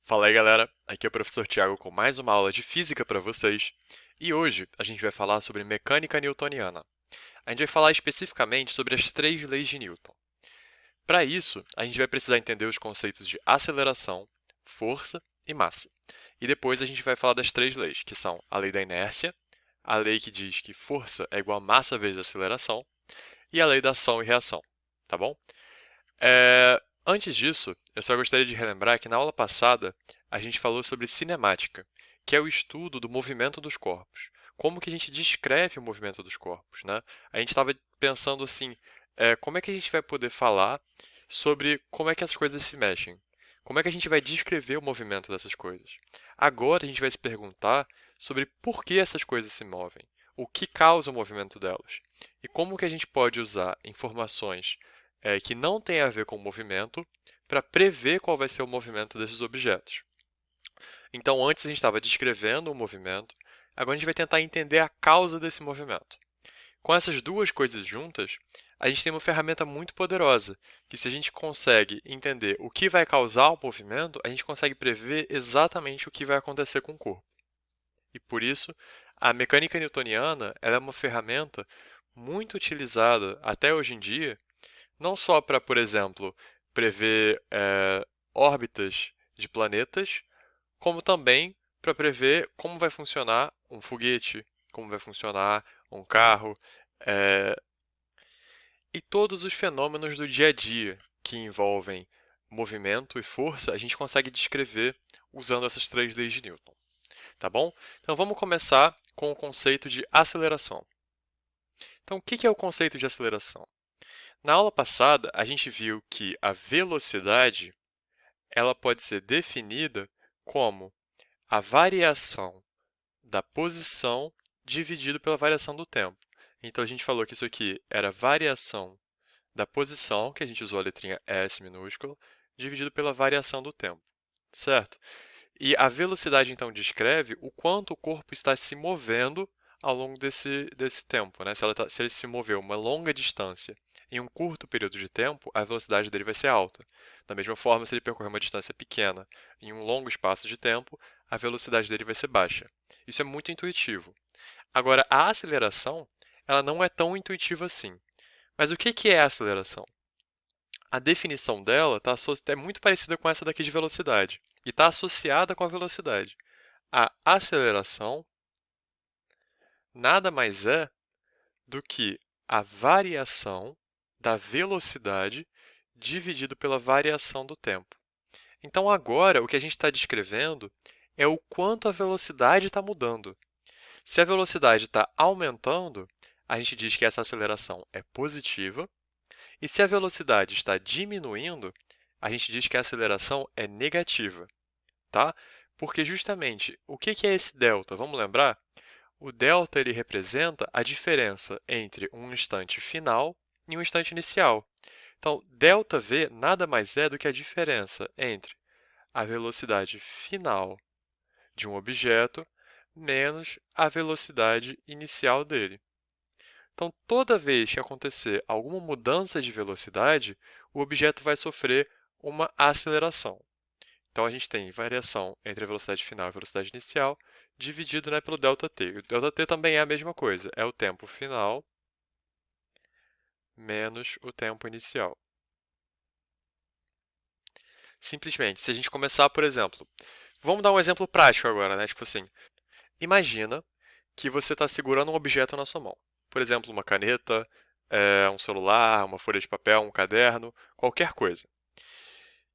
Fala aí, galera. Aqui é o professor Tiago com mais uma aula de física para vocês. E hoje a gente vai falar sobre mecânica newtoniana. A gente vai falar especificamente sobre as três leis de Newton. Para isso, a gente vai precisar entender os conceitos de aceleração, força e massa. E depois a gente vai falar das três leis, que são a lei da inércia, a lei que diz que força é igual a massa vezes aceleração, e a lei da ação e reação. Tá bom? Antes disso, eu só gostaria de relembrar que na aula passada a gente falou sobre cinemática, que é o estudo do movimento dos corpos. Como que a gente descreve o movimento dos corpos, né? A gente estava pensando assim, como é que a gente vai poder falar sobre como é que essas coisas se mexem? Como é que a gente vai descrever o movimento dessas coisas? Agora a gente vai se perguntar sobre por que essas coisas se movem, o que causa o movimento delas, e como que a gente pode usar informações que não tem a ver com o movimento para prever qual vai ser o movimento desses objetos. Então, antes a gente estava descrevendo o movimento, agora a gente vai tentar entender a causa desse movimento. Com essas duas coisas juntas, a gente tem uma ferramenta muito poderosa, que se a gente consegue entender o que vai causar o movimento, a gente consegue prever exatamente o que vai acontecer com o corpo. E por isso, a mecânica newtoniana ela é uma ferramenta muito utilizada até hoje em dia não só para, por exemplo, prever órbitas de planetas, como também para prever como vai funcionar um foguete, como vai funcionar um carro, eh, e todos os fenômenos do dia a dia que envolvem movimento e força, a gente consegue descrever usando essas três leis de Newton. Tá bom? Então vamos começar com o conceito de aceleração. Então, o que é o conceito de aceleração? Na aula passada, a gente viu que a velocidade ela pode ser definida como a variação da posição dividido pela variação do tempo. Então, a gente falou que isso aqui era a variação da posição, que a gente usou a letrinha s minúscula, dividido pela variação do tempo, certo? E a velocidade, então, descreve o quanto o corpo está se movendo ao longo desse tempo, né? Se ele se moveu uma longa distância em um curto período de tempo, a velocidade dele vai ser alta. Da mesma forma, se ele percorrer uma distância pequena em um longo espaço de tempo, a velocidade dele vai ser baixa. Isso é muito intuitivo. Agora, a aceleração, ela não é tão intuitiva assim. Mas o que é a aceleração? A definição dela é muito parecida com essa daqui de velocidade e está associada com a velocidade. A aceleração nada mais é do que a variação da velocidade dividido pela variação do tempo. Então, agora, o que a gente está descrevendo é o quanto a velocidade está mudando. Se a velocidade está aumentando, a gente diz que essa aceleração é positiva, e se a velocidade está diminuindo, a gente diz que a aceleração é negativa, tá? Porque justamente, o que é esse delta? Vamos lembrar? O delta ele representa a diferença entre um instante final e um instante inicial. Então, ΔV nada mais é do que a diferença entre a velocidade final de um objeto menos a velocidade inicial dele. Então, toda vez que acontecer alguma mudança de velocidade, o objeto vai sofrer uma aceleração. Então, a gente tem variação entre a velocidade final e a velocidade inicial, dividido, né, pelo ΔT. O ΔT também é a mesma coisa, é o tempo final menos o tempo inicial. Simplesmente, se a gente começar, por exemplo, vamos dar um exemplo prático agora, né? Tipo assim, imagina que você está segurando um objeto na sua mão. Por exemplo, uma caneta, um celular, uma folha de papel, um caderno, qualquer coisa.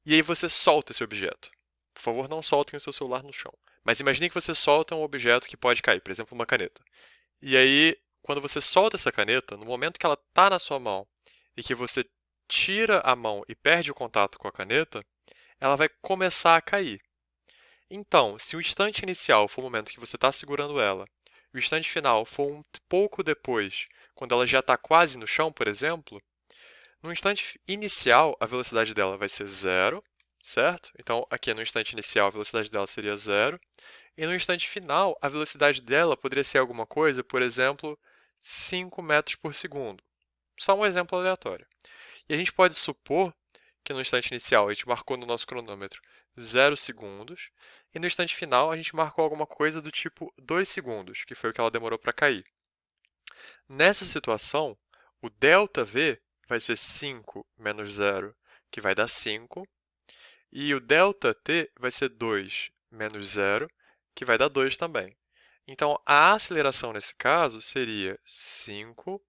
E aí você solta esse objeto. Por favor, não soltem o seu celular no chão. Mas imagine que você solta um objeto que pode cair, por exemplo, uma caneta. E aí, quando você solta essa caneta, no momento que ela está na sua mão e que você tira a mão e perde o contato com a caneta, ela vai começar a cair. Então, se o instante inicial for o momento que você está segurando ela, e o instante final for um pouco depois, quando ela já está quase no chão, por exemplo, no instante inicial a velocidade dela vai ser zero, certo? Então, aqui no instante inicial a velocidade dela seria zero, e no instante final a velocidade dela poderia ser alguma coisa, por exemplo, 5 metros por segundo. Só um exemplo aleatório. E a gente pode supor que no instante inicial, a gente marcou no nosso cronômetro 0 segundos. E no instante final, a gente marcou alguma coisa do tipo 2 segundos, que foi o que ela demorou para cair. Nessa situação, o ΔV vai ser 5 menos 0, que vai dar 5. E o ΔT vai ser 2 menos 0, que vai dar 2 também. Então, a aceleração nesse caso seria 5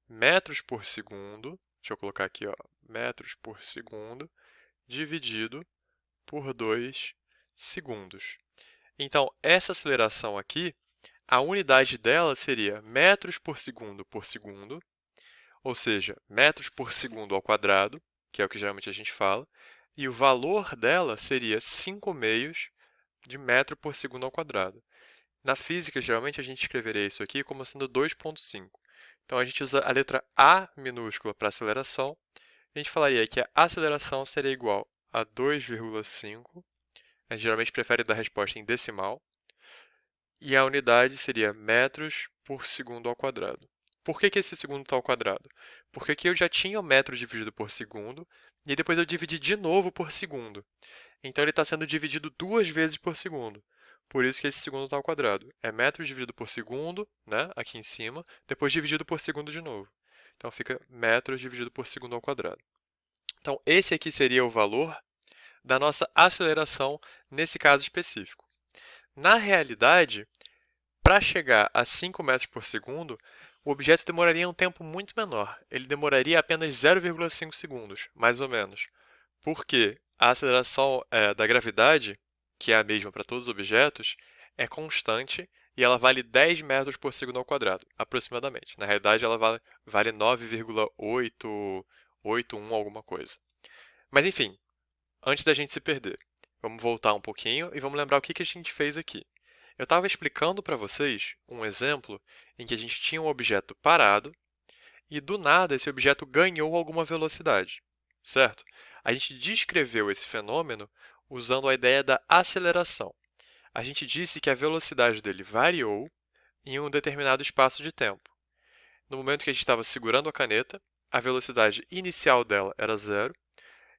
metros por segundo, deixa eu colocar aqui, ó, metros por segundo, dividido por 2 segundos. Então, essa aceleração aqui, a unidade dela seria metros por segundo, ou seja, metros por segundo ao quadrado, que é o que geralmente a gente fala, e o valor dela seria 5 meios de metro por segundo ao quadrado. Na física, geralmente a gente escreveria isso aqui como sendo 2,5. Então, a gente usa a letra A minúscula para aceleração. A gente falaria que a aceleração seria igual a 2,5. A gente geralmente prefere dar a resposta em decimal. E a unidade seria metros por segundo ao quadrado. Por que esse segundo está ao quadrado? Porque aqui eu já tinha o metro dividido por segundo, e depois eu dividi de novo por segundo. Então, ele está sendo dividido 2 vezes por segundo. Por isso que esse segundo está ao quadrado. É metros dividido por segundo, né, aqui em cima, depois dividido por segundo de novo. Então, fica metros dividido por segundo ao quadrado. Então, esse aqui seria o valor da nossa aceleração nesse caso específico. Na realidade, para chegar a 5 metros por segundo, o objeto demoraria um tempo muito menor. Ele demoraria apenas 0,5 segundos, mais ou menos. Porque a aceleração da gravidade, que é a mesma para todos os objetos, é constante e ela vale 10 metros por segundo ao quadrado, aproximadamente. Na realidade, ela vale 9,881 alguma coisa. Mas enfim, antes da gente se perder, vamos voltar um pouquinho e vamos lembrar o que a gente fez aqui. Eu estava explicando para vocês um exemplo em que a gente tinha um objeto parado e, do nada, esse objeto ganhou alguma velocidade, certo? A gente descreveu esse fenômeno usando a ideia da aceleração. A gente disse que a velocidade dele variou em um determinado espaço de tempo. No momento que a gente estava segurando a caneta, a velocidade inicial dela era 0,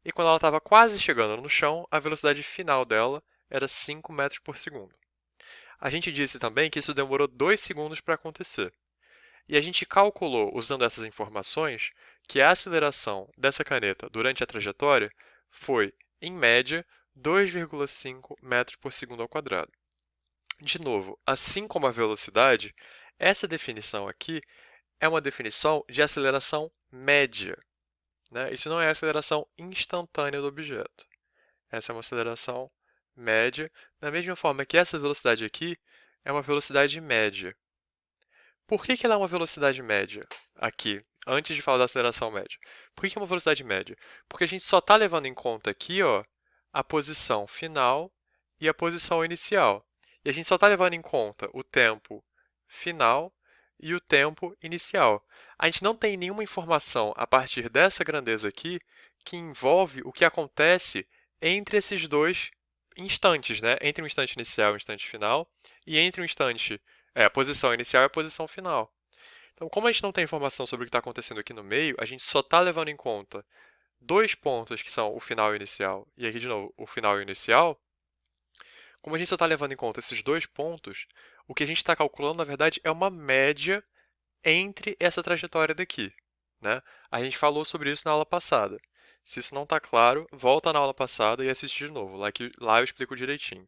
e quando ela estava quase chegando no chão, a velocidade final dela era 5 metros por segundo. A gente disse também que isso demorou 2 segundos para acontecer. E a gente calculou, usando essas informações, que a aceleração dessa caneta durante a trajetória foi, em média, 2,5 metros por segundo ao quadrado. De novo, assim como a velocidade, essa definição aqui é uma definição de aceleração média, né? Isso não é a aceleração instantânea do objeto. Essa é uma aceleração média, da mesma forma que essa velocidade aqui é uma velocidade média. Por que ela é uma velocidade média aqui, antes de falar da aceleração média? Por que é uma velocidade média? Porque a gente só está levando em conta aqui, ó, a posição final e a posição inicial. E a gente só está levando em conta o tempo final e o tempo inicial. A gente não tem nenhuma informação a partir dessa grandeza aqui que envolve o que acontece entre esses dois instantes, né? Entre o instante inicial e o instante final, e entre o instante a posição inicial e a posição final. Então, como a gente não tem informação sobre o que está acontecendo aqui no meio, a gente só está levando em conta dois pontos que são o final e o inicial, e aqui de novo o final e o inicial. Como a gente só está levando em conta esses dois pontos, o que a gente está calculando, na verdade, é uma média entre essa trajetória daqui, né? A gente falou sobre isso na aula passada. Se isso não está claro, volta na aula passada e assiste de novo, lá eu explico direitinho.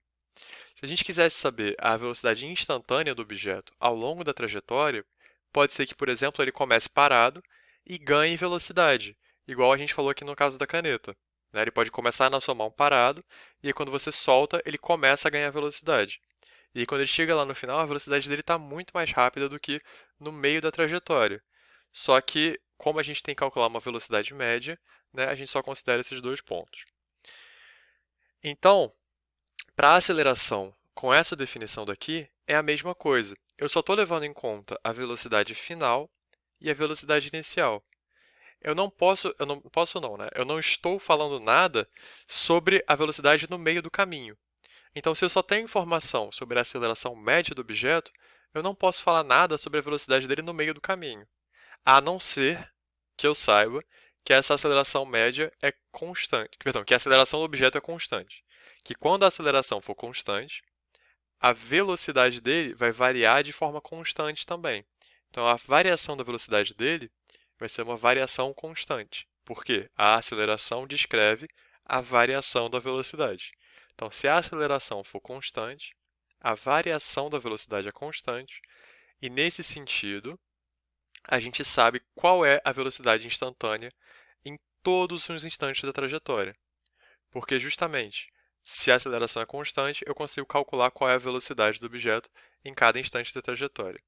Se a gente quisesse saber a velocidade instantânea do objeto ao longo da trajetória, pode ser que, por exemplo, ele comece parado e ganhe velocidade, igual a gente falou aqui no caso da caneta, né? Ele pode começar na sua mão parado, e aí, quando você solta, ele começa a ganhar velocidade. E aí, quando ele chega lá no final, a velocidade dele está muito mais rápida do que no meio da trajetória. Só que, como a gente tem que calcular uma velocidade média, né, a gente só considera esses dois pontos. Então, para a aceleração, com essa definição daqui, é a mesma coisa. Eu só estou levando em conta a velocidade final e a velocidade inicial. Eu não posso não, né? Eu não estou falando nada sobre a velocidade no meio do caminho. Então, se eu só tenho informação sobre a aceleração média do objeto, eu não posso falar nada sobre a velocidade dele no meio do caminho, a não ser que eu saiba que essa aceleração média é constante, perdão, que a aceleração do objeto é constante. que quando a aceleração for constante, a velocidade dele vai variar de forma constante também. Então, a variação da velocidade dele vai ser uma variação constante. Por quê? A aceleração descreve a variação da velocidade. Então, se a aceleração for constante, a variação da velocidade é constante, e nesse sentido, a gente sabe qual é a velocidade instantânea em todos os instantes da trajetória. Porque, justamente, se a aceleração é constante, eu consigo calcular qual é a velocidade do objeto em cada instante da trajetória.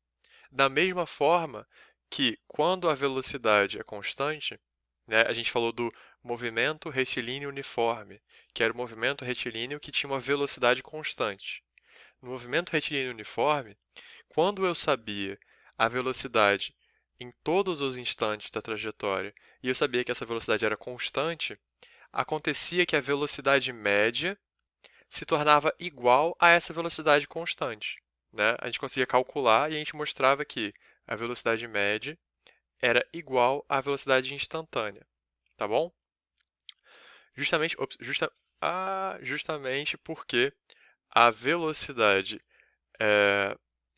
Da mesma forma que, quando a velocidade é constante, né, a gente falou do movimento retilíneo uniforme, que era o movimento retilíneo que tinha uma velocidade constante. No movimento retilíneo uniforme, quando eu sabia a velocidade em todos os instantes da trajetória e eu sabia que essa velocidade era constante, acontecia que a velocidade média se tornava igual a essa velocidade constante, né? A gente conseguia calcular e a gente mostrava que a velocidade média era igual à velocidade instantânea, tá bom? Justamente, justamente porque a velocidade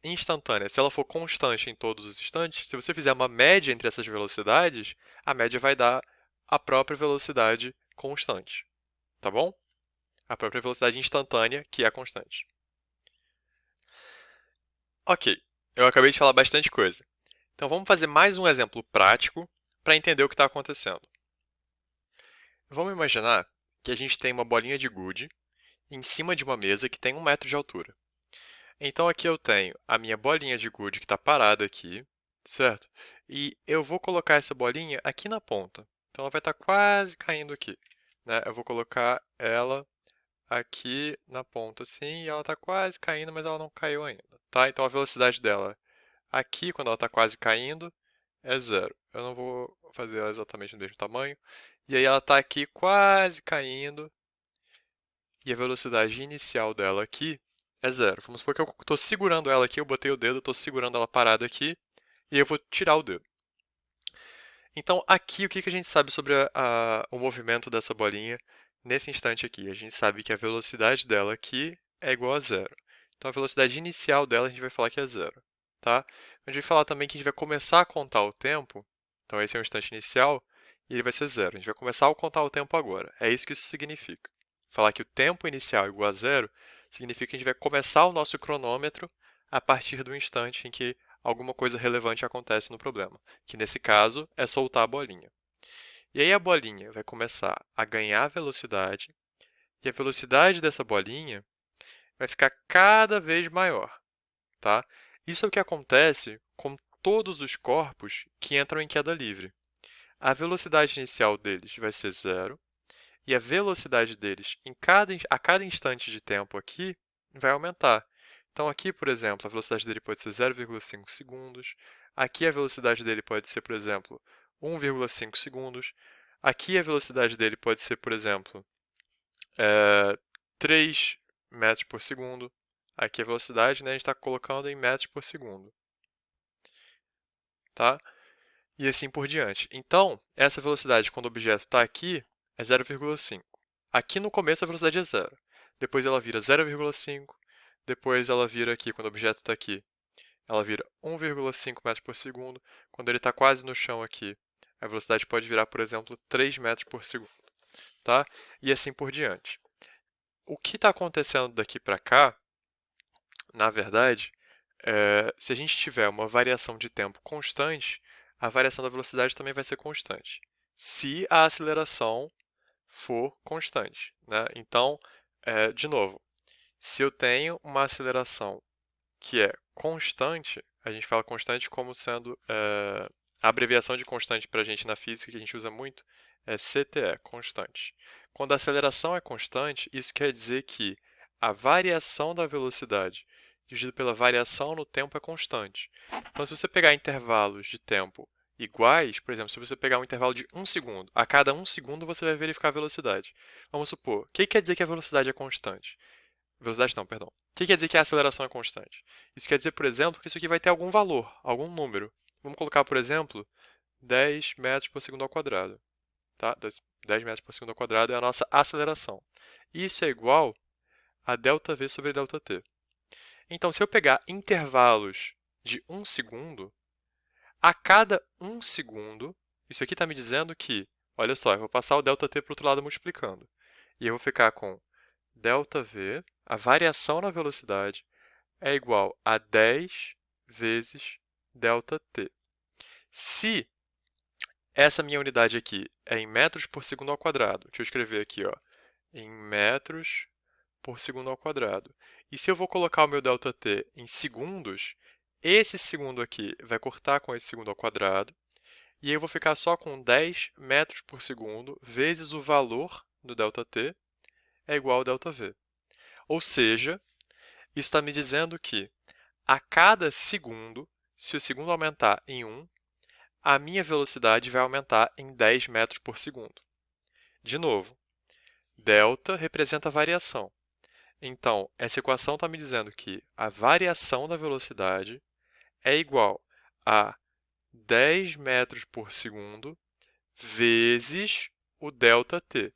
instantânea, se ela for constante em todos os instantes, se você fizer uma média entre essas velocidades, a média vai dar a própria velocidade constante, tá bom? A própria velocidade instantânea, que é a constante. Ok, eu acabei de falar bastante coisa. Então vamos fazer mais um exemplo prático para entender o que está acontecendo. Vamos imaginar que a gente tem uma bolinha de gude em cima de uma mesa que tem 1 metro de altura. Então aqui eu tenho a minha bolinha de gude que está parada aqui, certo? E eu vou colocar essa bolinha aqui na ponta. Então ela vai estar quase caindo aqui, né? Eu vou colocar ela aqui na ponta assim, e ela está quase caindo, mas ela não caiu ainda, tá? Então a velocidade dela aqui, quando ela está quase caindo, é zero. Eu não vou fazer ela exatamente do mesmo tamanho. E aí ela está aqui quase caindo, e a velocidade inicial dela aqui é zero. Vamos supor que eu estou segurando ela aqui, eu botei o dedo, estou segurando ela parada aqui, e eu vou tirar o dedo. Então, aqui, o que a gente sabe sobre o movimento dessa bolinha nesse instante aqui? A gente sabe que a velocidade dela aqui é igual a zero. Então, a velocidade inicial dela a gente vai falar que é zero, tá? A gente vai falar também que a gente vai começar a contar o tempo. Então, esse é o instante inicial e ele vai ser zero. A gente vai começar a contar o tempo agora. É isso que isso significa. Falar que o tempo inicial é igual a zero significa que a gente vai começar o nosso cronômetro a partir do instante em que alguma coisa relevante acontece no problema, que nesse caso é soltar a bolinha. E aí a bolinha vai começar a ganhar velocidade, e a velocidade dessa bolinha vai ficar cada vez maior, tá? Isso é o que acontece com todos os corpos que entram em queda livre. A velocidade inicial deles vai ser zero, e a velocidade deles a cada instante de tempo aqui vai aumentar. Então aqui, por exemplo, a velocidade dele pode ser 0,5 segundos. Aqui a velocidade dele pode ser, por exemplo, 1,5 segundos. Aqui a velocidade dele pode ser, por exemplo, 3 metros por segundo. Aqui a velocidade, né, a gente está colocando em metros por segundo. Tá? E assim por diante. Então, essa velocidade, quando o objeto está aqui, é 0,5. Aqui no começo a velocidade é zero. Depois ela vira 0,5. Depois ela vira aqui, quando o objeto está aqui, ela vira 1,5 metros por segundo. Quando ele está quase no chão aqui, a velocidade pode virar, por exemplo, 3 metros por segundo. Tá? E assim por diante. O que está acontecendo daqui para cá, na verdade, se a gente tiver uma variação de tempo constante, a variação da velocidade também vai ser constante, se a aceleração for constante, né? Então, de novo, se eu tenho uma aceleração que é constante, a gente fala constante como sendo a abreviação de constante para a gente na física, que a gente usa muito, é CTE, constante. Quando a aceleração é constante, isso quer dizer que a variação da velocidade dividido pela variação no tempo é constante. Então, se você pegar intervalos de tempo iguais, por exemplo, se você pegar um intervalo de 1 segundo, a cada 1 segundo você vai verificar a velocidade. Vamos supor, o que quer dizer que a velocidade é constante? Velocidade não, perdão. O que quer dizer que a aceleração é constante? Isso quer dizer, por exemplo, que isso aqui vai ter algum valor, algum número. Vamos colocar, por exemplo, 10 metros por segundo ao quadrado. Tá? 10 metros por segundo ao quadrado é a nossa aceleração. Isso é igual a ΔV sobre ΔT. Então, se eu pegar intervalos de 1 segundo, a cada 1 segundo, isso aqui está me dizendo que, olha só, eu vou passar o ΔT para o outro lado multiplicando. E eu vou ficar com ΔV, a variação na velocidade, é igual a 10 vezes ΔT. Se essa minha unidade aqui é em metros por segundo ao quadrado, deixa eu escrever aqui, ó, em metros por segundo ao quadrado. E se eu vou colocar o meu ΔT em segundos, esse segundo aqui vai cortar com esse segundo ao quadrado, e aí eu vou ficar só com 10 metros por segundo vezes o valor do ΔT é igual ao ΔV. Ou seja, isso está me dizendo que a cada segundo, se o segundo aumentar em 1, a minha velocidade vai aumentar em 10 metros por segundo. De novo, delta representa a variação. Então, essa equação está me dizendo que a variação da velocidade é igual a 10 metros por segundo vezes o ΔT.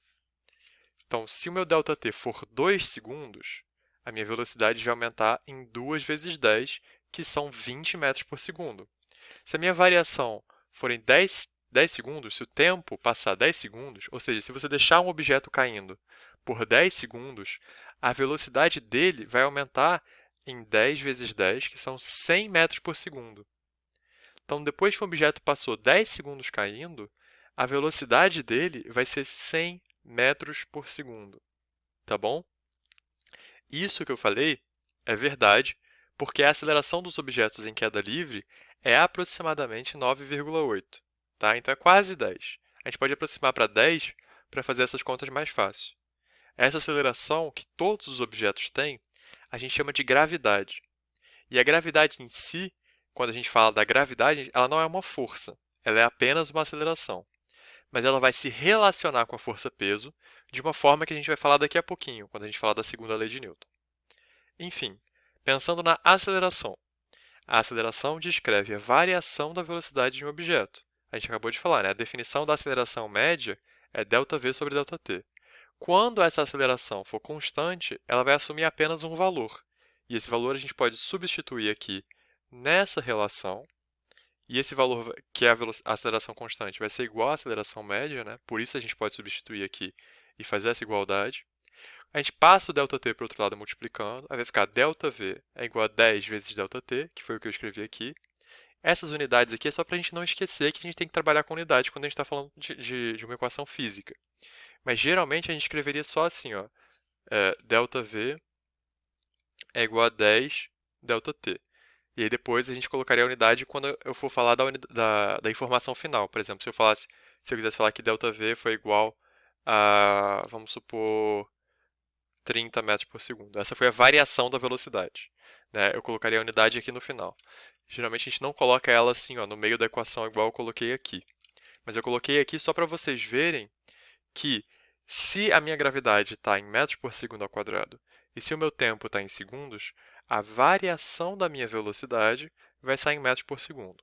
Então, se o meu ΔT for 2 segundos, a minha velocidade vai aumentar em 2 vezes 10, que são 20 metros por segundo. Se a minha variação for em 10 segundos, se o tempo passar 10 segundos, ou seja, se você deixar um objeto caindo por 10 segundos, a velocidade dele vai aumentar em 10 vezes 10, que são 100 metros por segundo. Então, depois que o objeto passou 10 segundos caindo, a velocidade dele vai ser 100 metros por segundo. Tá bom? Isso que eu falei é verdade, porque a aceleração dos objetos em queda livre é aproximadamente 9,8. Tá? Então, é quase 10. A gente pode aproximar para 10 para fazer essas contas mais fácil. Essa aceleração que todos os objetos têm, a gente chama de gravidade. E a gravidade em si, quando a gente fala da gravidade, ela não é uma força, ela é apenas uma aceleração. Mas ela vai se relacionar com a força-peso de uma forma que a gente vai falar daqui a pouquinho, quando a gente falar da segunda lei de Newton. Enfim, pensando na aceleração. A aceleração descreve a variação da velocidade de um objeto. A gente acabou de falar, né? A definição da aceleração média é ΔV sobre ΔT. Quando essa aceleração for constante, ela vai assumir apenas um valor. E esse valor a gente pode substituir aqui nessa relação. E esse valor, que é a aceleração constante, vai ser igual à aceleração média, né? Por isso a gente pode substituir aqui e fazer essa igualdade. A gente passa o ΔT para o outro lado multiplicando, aí vai ficar ΔV é igual a 10 vezes ΔT, que foi o que eu escrevi aqui. Essas unidades aqui é só para a gente não esquecer que a gente tem que trabalhar com unidade quando a gente está falando de uma equação física. Mas geralmente a gente escreveria só assim, ó, ΔV é igual a 10 ΔT. E aí depois a gente colocaria a unidade quando eu for falar da informação final. Por exemplo, se eu quisesse falar que ΔV foi igual a, vamos supor, 30 metros por segundo. Essa foi a variação da velocidade, né? Eu colocaria a unidade aqui no final. Geralmente a gente não coloca ela assim, ó, no meio da equação igual eu coloquei aqui. Mas eu coloquei aqui só para vocês verem que se a minha gravidade está em metros por segundo ao quadrado e se o meu tempo está em segundos, a variação da minha velocidade vai estar em metros por segundo.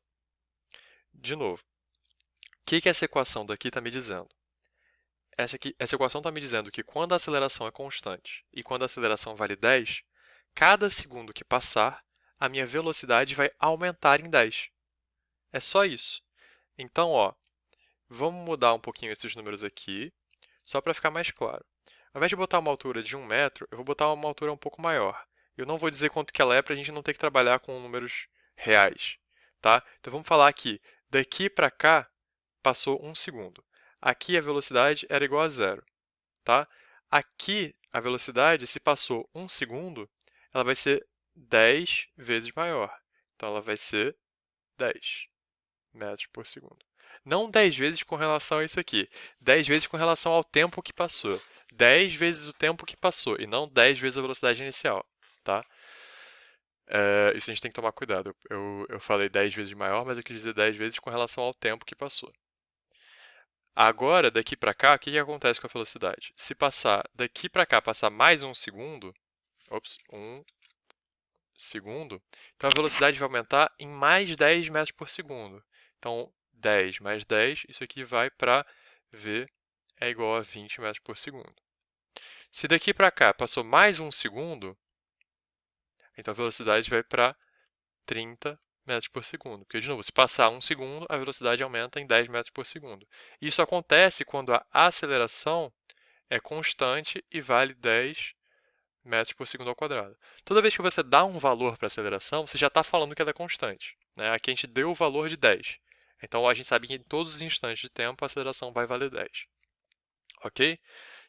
De novo, o que essa equação daqui está me dizendo? Essa equação está me dizendo que quando a aceleração é constante e quando a aceleração vale 10, cada segundo que passar, a minha velocidade vai aumentar em 10. É só isso. Então, ó, vamos mudar um pouquinho esses números aqui, só para ficar mais claro. Ao invés de botar uma altura de 1 metro, eu vou botar uma altura um pouco maior. Eu não vou dizer quanto que ela é para a gente não ter que trabalhar com números reais. Tá? Então, vamos falar aqui, daqui para cá, passou 1 segundo. Aqui a velocidade era igual a zero. Tá? Aqui, a velocidade, se passou 1 segundo, ela vai ser 10 vezes maior. Então, ela vai ser 10 metros por segundo. Não 10 vezes com relação a isso aqui. 10 vezes com relação ao tempo que passou. 10 vezes o tempo que passou, e não 10 vezes a velocidade inicial. Tá? Isso a gente tem que tomar cuidado. Eu falei 10 vezes maior, mas eu quis dizer 10 vezes com relação ao tempo que passou. Agora, daqui para cá, o que acontece com a velocidade? Se passar daqui para cá, passar mais um segundo, então a velocidade vai aumentar em mais 10 metros por segundo. Então, 10 mais 10, isso aqui vai para V é igual a 20 metros por segundo. Se daqui para cá passou mais 1 segundo, então a velocidade vai para 30 metros por segundo. Porque, de novo, se passar 1 segundo, a velocidade aumenta em 10 metros por segundo. Isso acontece quando a aceleração é constante e vale 10 metros por segundo ao quadrado. Toda vez que você dá um valor para a aceleração, você já está falando que ela é constante, né? Aqui a gente deu o valor de 10. Então a gente sabe que em todos os instantes de tempo a aceleração vai valer 10. Ok?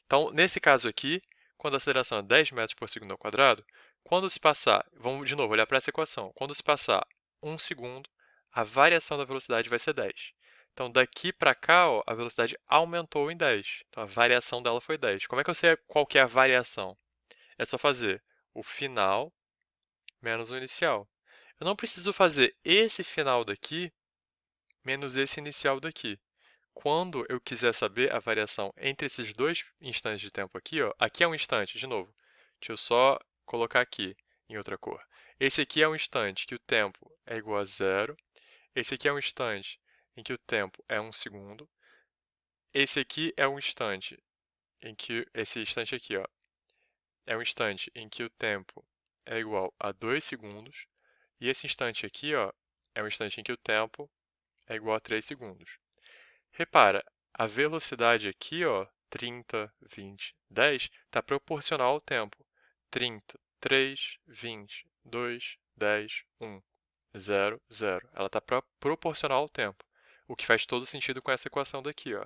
Então, nesse caso aqui, quando a aceleração é 10 metros por segundo ao quadrado, quando se passar, vamos de novo olhar para essa equação, quando se passar 1 segundo, a variação da velocidade vai ser 10. Então, daqui para cá, ó, a velocidade aumentou em 10. Então, a variação dela foi 10. Como é que eu sei qual que é a variação? É só fazer o final menos o inicial. Eu não preciso fazer esse final daqui menos esse inicial daqui. Quando eu quiser saber a variação entre esses dois instantes de tempo aqui, ó, aqui é um instante, de novo. Deixa eu só colocar aqui em outra cor. Esse aqui é um instante que o tempo é igual a zero. Esse aqui é um instante em que o tempo é 1 segundo. Esse aqui é um instante em que esse instante aqui, ó, é um instante em que o tempo é igual a 2 segundos. E esse instante aqui, ó, é um instante em que o tempo é igual a 3 segundos. Repara, a velocidade aqui, ó, 30, 20, 10, está proporcional ao tempo. 30, 3, 20, 2, 10, 1, 0, 0. Ela está proporcional ao tempo, o que faz todo sentido com essa equação daqui, ó.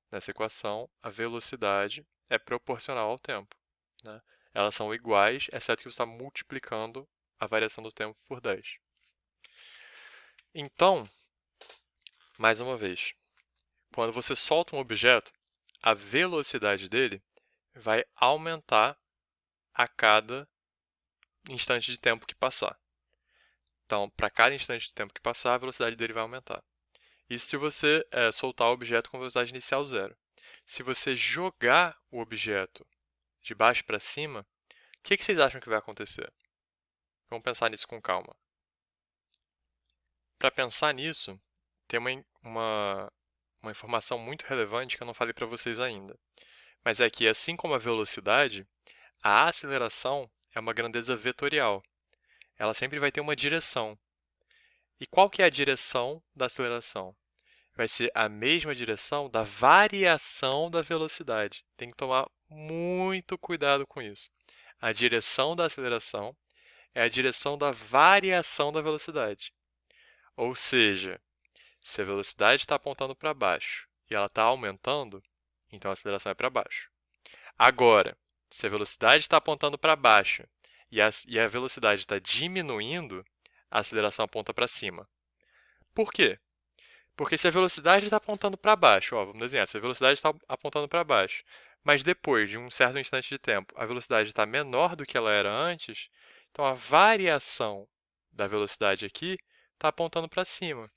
Nessa equação, a velocidade é proporcional ao tempo, né? Elas são iguais, exceto que você está multiplicando a variação do tempo por 10. Então, mais uma vez, quando você solta um objeto, a velocidade dele vai aumentar a cada instante de tempo que passar. Então, para cada instante de tempo que passar, a velocidade dele vai aumentar. Isso se você soltar o objeto com velocidade inicial zero. Se você jogar o objeto de baixo para cima, o que vocês acham que vai acontecer? Vamos pensar nisso com calma. Para pensar nisso, tem uma informação muito relevante que eu não falei para vocês ainda. Mas é que, assim como a velocidade, a aceleração é uma grandeza vetorial. Ela sempre vai ter uma direção. E qual que é a direção da aceleração? Vai ser a mesma direção da variação da velocidade. Tem que tomar muito cuidado com isso. A direção da aceleração é a direção da variação da velocidade. Ou seja, se a velocidade está apontando para baixo e ela está aumentando, então a aceleração é para baixo. Agora, se a velocidade está apontando para baixo e a velocidade está diminuindo, a aceleração aponta para cima. Por quê? Porque se a velocidade está apontando para baixo, ó, vamos desenhar, se a velocidade está apontando para baixo, mas depois de um certo instante de tempo, a velocidade está menor do que ela era antes, então a variação da velocidade aqui está apontando para cima.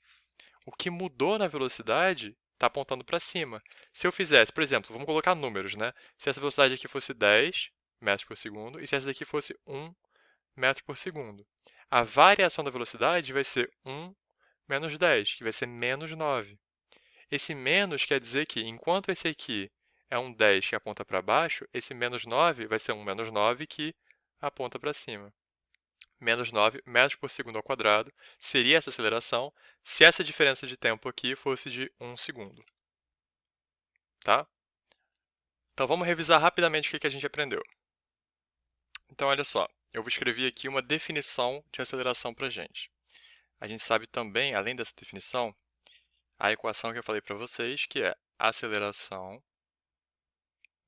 O que mudou na velocidade está apontando para cima. Se eu fizesse, por exemplo, vamos colocar números, né? Se essa velocidade aqui fosse 10 metros por segundo e se essa daqui fosse 1 metro por segundo. A variação da velocidade vai ser 1 menos 10, que vai ser menos 9. Esse menos quer dizer que, enquanto esse aqui é um 10 que aponta para baixo, esse menos 9 vai ser um menos 9 que aponta para cima. Menos 9 metros por segundo ao quadrado seria essa aceleração se essa diferença de tempo aqui fosse de 1 segundo. Tá? Então, vamos revisar rapidamente o que a gente aprendeu. Então, olha só, eu vou escrever aqui uma definição de aceleração para a gente. A gente sabe também, além dessa definição, a equação que eu falei para vocês, que é aceleração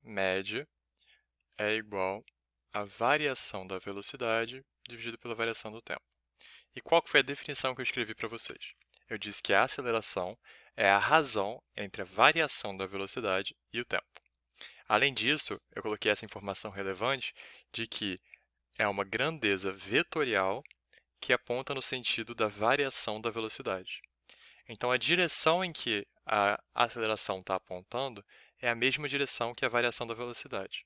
média é igual à variação da velocidade dividido pela variação do tempo. E qual que foi a definição que eu escrevi para vocês? Eu disse que a aceleração é a razão entre a variação da velocidade e o tempo. Além disso, eu coloquei essa informação relevante de que é uma grandeza vetorial que aponta no sentido da variação da velocidade. Então, a direção em que a aceleração está apontando é a mesma direção que a variação da velocidade.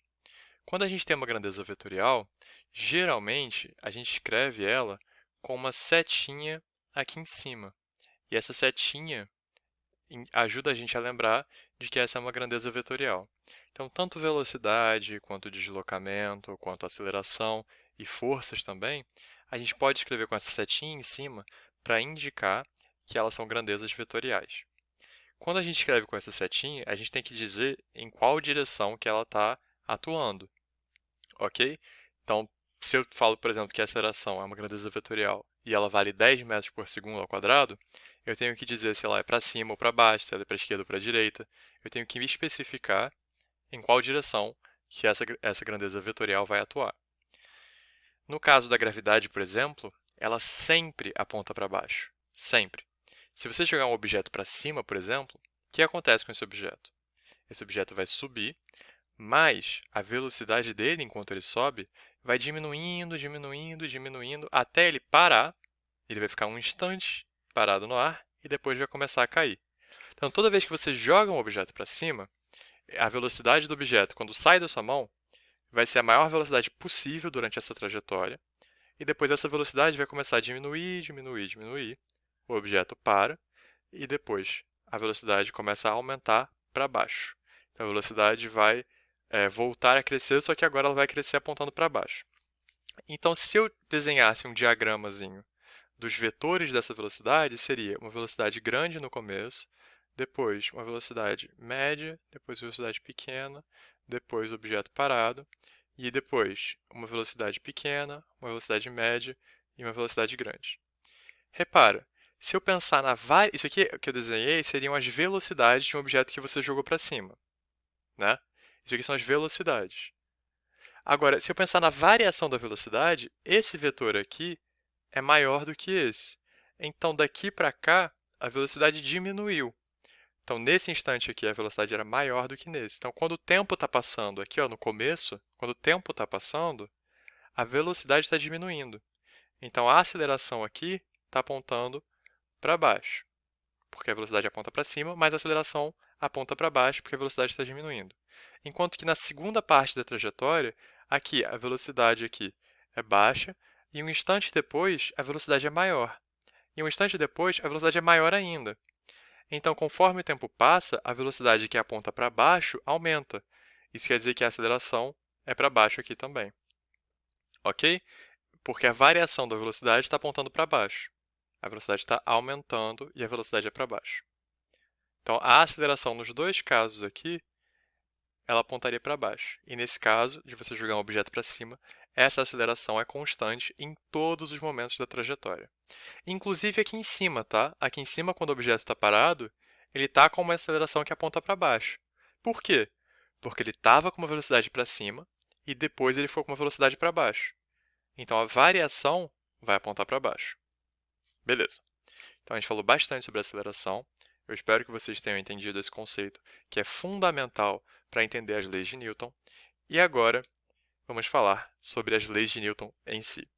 Quando a gente tem uma grandeza vetorial, geralmente a gente escreve ela com uma setinha aqui em cima. E essa setinha ajuda a gente a lembrar de que essa é uma grandeza vetorial. Então, tanto velocidade, quanto deslocamento, quanto aceleração e forças também, a gente pode escrever com essa setinha em cima para indicar que elas são grandezas vetoriais. Quando a gente escreve com essa setinha, a gente tem que dizer em qual direção que ela está atuando, ok? Então, se eu falo, por exemplo, que a aceleração é uma grandeza vetorial e ela vale 10 metros por segundo ao quadrado, eu tenho que dizer se ela é para cima ou para baixo, se ela é para a esquerda ou para a direita. Eu tenho que me especificar em qual direção que essa grandeza vetorial vai atuar. No caso da gravidade, por exemplo, ela sempre aponta para baixo. Sempre. Se você jogar um objeto para cima, por exemplo, o que acontece com esse objeto? Esse objeto vai subir, mas a velocidade dele, enquanto ele sobe, vai diminuindo, diminuindo, diminuindo, até ele parar. Ele vai ficar um instante parado no ar e depois vai começar a cair. Então, toda vez que você joga um objeto para cima, a velocidade do objeto, quando sai da sua mão, vai ser a maior velocidade possível durante essa trajetória, e depois essa velocidade vai começar a diminuir, diminuir, diminuir. O objeto para, e depois a velocidade começa a aumentar para baixo. Então a velocidade vai voltar a crescer, só que agora ela vai crescer apontando para baixo. Então, se eu desenhasse um diagramazinho dos vetores dessa velocidade, seria uma velocidade grande no começo, depois uma velocidade média, depois velocidade pequena, depois objeto parado, e depois uma velocidade pequena, uma velocidade média e uma velocidade grande. Repara, se eu pensar isso aqui que eu desenhei seriam as velocidades de um objeto que você jogou para cima, né? Isso aqui são as velocidades. Agora, se eu pensar na variação da velocidade, esse vetor aqui é maior do que esse. Então, daqui para cá, a velocidade diminuiu. Então, nesse instante aqui, a velocidade era maior do que nesse. Então, quando o tempo está passando aqui, ó, no começo, quando o tempo está passando, a velocidade está diminuindo. Então, a aceleração aqui está apontando para baixo, porque a velocidade aponta para cima, mas a aceleração aponta para baixo, porque a velocidade está diminuindo. Enquanto que na segunda parte da trajetória, aqui, a velocidade aqui é baixa, e um instante depois, a velocidade é maior. E um instante depois, a velocidade é maior ainda. Então, conforme o tempo passa, a velocidade que aponta para baixo aumenta. Isso quer dizer que a aceleração é para baixo aqui também. Ok? Porque a variação da velocidade está apontando para baixo. A velocidade está aumentando e a velocidade é para baixo. Então, a aceleração nos dois casos aqui, ela apontaria para baixo. E nesse caso, de você jogar um objeto para cima, essa aceleração é constante em todos os momentos da trajetória. Inclusive aqui em cima, tá? Aqui em cima, quando o objeto está parado, ele está com uma aceleração que aponta para baixo. Por quê? Porque ele estava com uma velocidade para cima e depois ele ficou com uma velocidade para baixo. Então, a variação vai apontar para baixo. Beleza. Então, a gente falou bastante sobre aceleração. Eu espero que vocês tenham entendido esse conceito, que é fundamental para entender as leis de Newton. E agora, vamos falar sobre as leis de Newton em si.